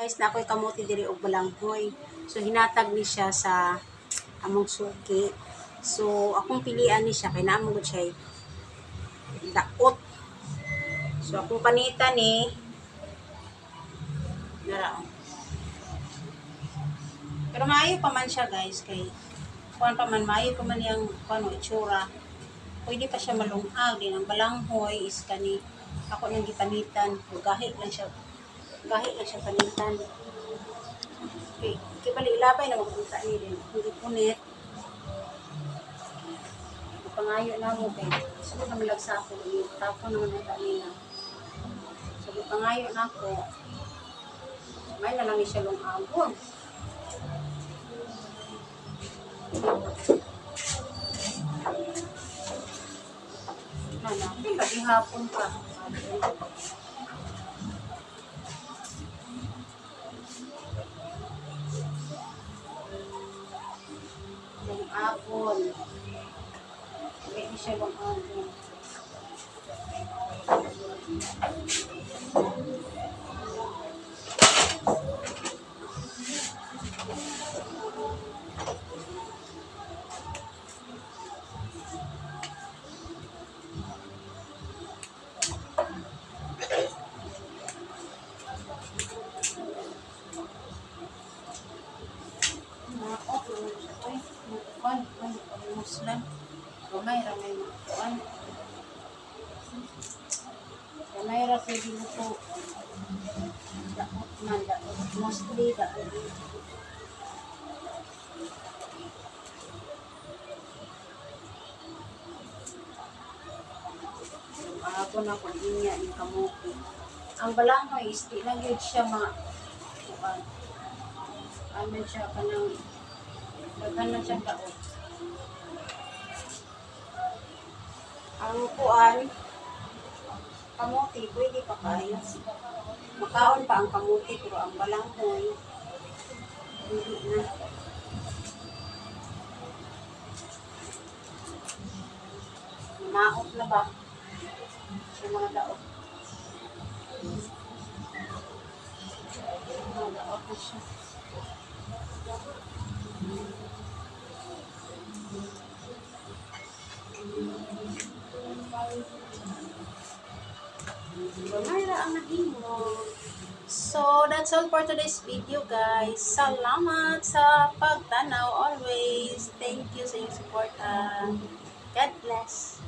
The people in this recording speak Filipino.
Guys, na ako'y kamote diri og balanghoy. So hinatag ni siya sa among suki. So akong pilian ni siya kay naamo gud siya daot. So akong panitan ni dara. Pero maayo pa man siya guys kay kuan pa man maayo pa man yang kuno itsura. Pwede pa siya malungag din ang balanghoy is kani ako nang gipanitan, gahi lang siya. Gahi lang siya panitan. Okay, kibali ilabay na magpunta ni din. Hindi punit. Pangayo na mo kay siguro na malagsa ako tapon naman ang kanina. So pangayo na ako. May na lang ni siya lungagon. Nanapin ba hapon pa. Lungagon. Pwede siya lungagon. Muslim ramay kuan ramay ra pwede mo po daot man daot mostly daot ako na kung inya yung kamuti ang balanghoy is di lang yun siya ano siya kanang naghanan siya daot. Ang kuan, kamuti, pwede pa kayo. Makaon pa ang kamuti, pero ang balanghoy, hindi na. Naot na ba? Sa mga daot. Mga daot na siya. So, that's all for today's video guys. Salamat sa pagtanaw always. Thank you sa inyong support. God bless.